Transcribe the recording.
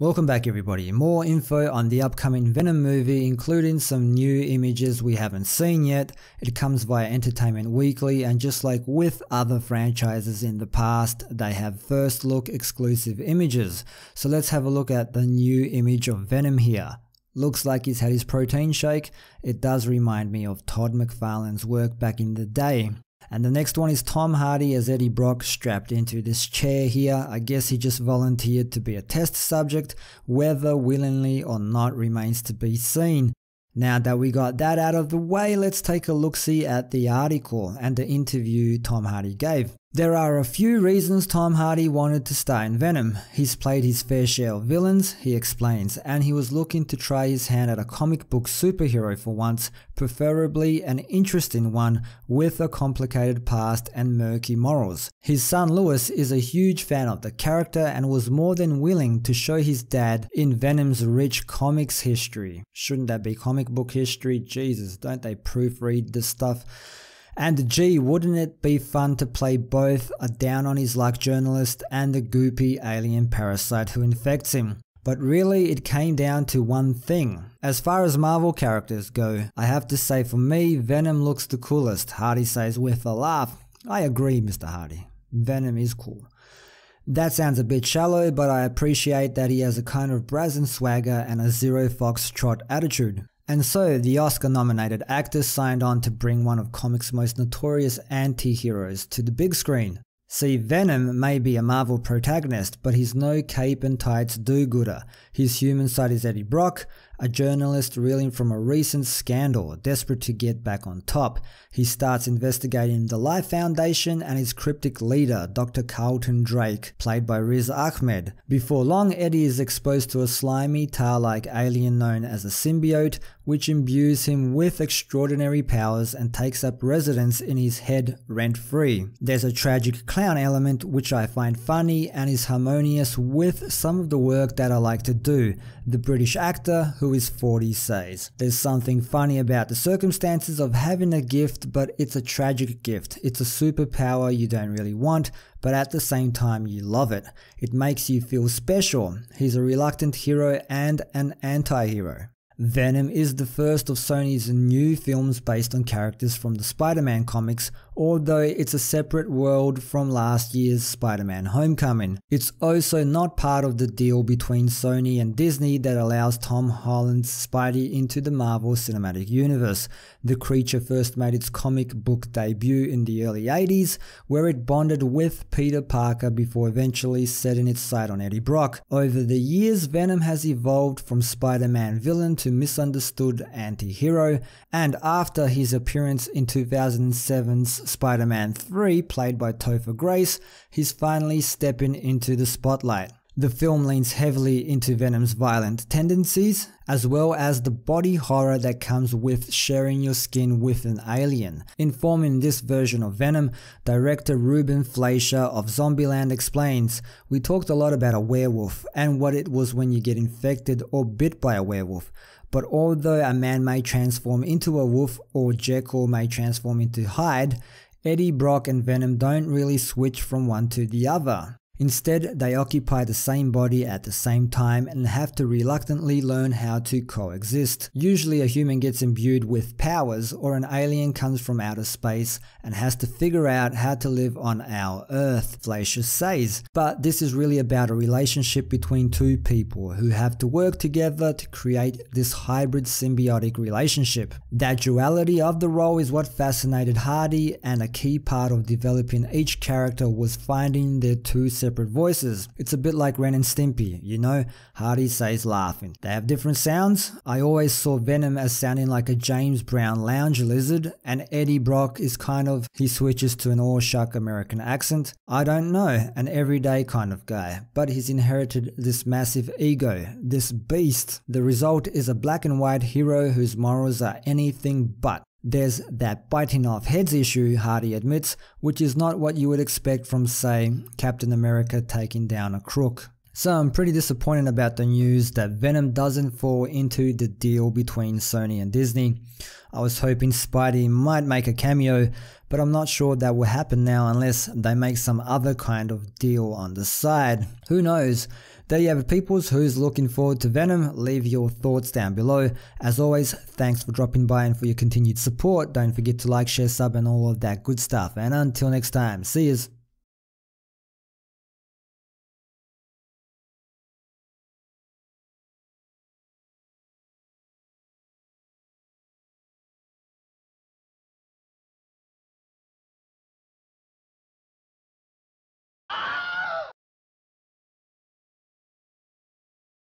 Welcome back everybody, more info on the upcoming Venom movie including some new images we haven't seen yet. It comes via Entertainment Weekly, and just like with other franchises in the past, they have first look exclusive images. So let's have a look at the new image of Venom here. Looks like he's had his protein shake. It does remind me of Todd McFarlane's work back in the day. And the next one is Tom Hardy as Eddie Brock strapped into this chair here. I guess he just volunteered to be a test subject, whether willingly or not remains to be seen. Now that we got that out of the way, let's take a look-see at the article and the interview Tom Hardy gave. There are a few reasons Tom Hardy wanted to star in Venom. He's played his fair share of villains, he explains, and he was looking to try his hand at a comic book superhero for once, preferably an interesting one with a complicated past and murky morals. His son Lewis is a huge fan of the character and was more than willing to show his dad in Venom's rich comics history. Shouldn't that be comic book history? Jesus, don't they proofread this stuff? And gee, wouldn't it be fun to play both a down-on-his-luck journalist and a goopy alien parasite who infects him? But really, it came down to one thing. As far as Marvel characters go, I have to say for me, Venom looks the coolest, Hardy says with a laugh. I agree, Mr. Hardy. Venom is cool. That sounds a bit shallow, but I appreciate that he has a kind of brazen swagger and a zero foxtrot attitude. And so, the Oscar-nominated actor signed on to bring one of comics' most notorious anti-heroes to the big screen. See, Venom may be a Marvel protagonist, but he's no cape and tights do-gooder. His human side is Eddie Brock, a journalist reeling from a recent scandal, desperate to get back on top. He starts investigating the Life Foundation and its cryptic leader, Dr. Carlton Drake, played by Riz Ahmed. Before long, Eddie is exposed to a slimy, tar-like alien known as a symbiote, which imbues him with extraordinary powers and takes up residence in his head rent-free. There's a tragic clown element which I find funny and is harmonious with some of the work that I like to do, the British actor who is 40 says. There's something funny about the circumstances of having a gift, but it's a tragic gift. It's a superpower you don't really want, but at the same time you love it. It makes you feel special. He's a reluctant hero and an anti-hero. Venom is the first of Sony's new films based on characters from the Spider-Man comics, although it's a separate world from last year's Spider-Man Homecoming. It's also not part of the deal between Sony and Disney that allows Tom Holland's Spidey into the Marvel Cinematic Universe. The creature first made its comic book debut in the early 80s, where it bonded with Peter Parker before eventually setting its sight on Eddie Brock. Over the years, Venom has evolved from Spider-Man villain to misunderstood anti-hero, and after his appearance in 2007's Spider-Man 3, played by Topher Grace, he's finally stepping into the spotlight. The film leans heavily into Venom's violent tendencies, as well as the body horror that comes with sharing your skin with an alien. Informing this version of Venom, director Ruben Fleischer of Zombieland explains, "We talked a lot about a werewolf and what it was when you get infected or bit by a werewolf. But although a man may transform into a wolf or Jekyll may transform into Hyde, Eddie Brock and Venom don't really switch from one to the other. Instead, they occupy the same body at the same time and have to reluctantly learn how to coexist. Usually a human gets imbued with powers, or an alien comes from outer space and has to figure out how to live on our Earth," Fleischer says. But this is really about a relationship between two people who have to work together to create this hybrid symbiotic relationship. That duality of the role is what fascinated Hardy, and a key part of developing each character was finding their two separate voices. It's a bit like Ren and Stimpy, you know? Hardy says laughing. They have different sounds. I always saw Venom as sounding like a James Brown lounge lizard, and Eddie Brock is kind of, he switches to an all-shuck American accent. I don't know, an everyday kind of guy, but he's inherited this massive ego, this beast. The result is a black and white hero whose morals are anything but. There's that biting off heads issue, Hardy admits, which is not what you would expect from, say, Captain America taking down a crook. So I'm pretty disappointed about the news that Venom doesn't fall into the deal between Sony and Disney. I was hoping Spidey might make a cameo, but I'm not sure that will happen now unless they make some other kind of deal on the side. Who knows? There you have it, peoples. Who's looking forward to Venom? Leave your thoughts down below. As always, thanks for dropping by and for your continued support. Don't forget to like, share, sub and all of that good stuff. And until next time, see yous.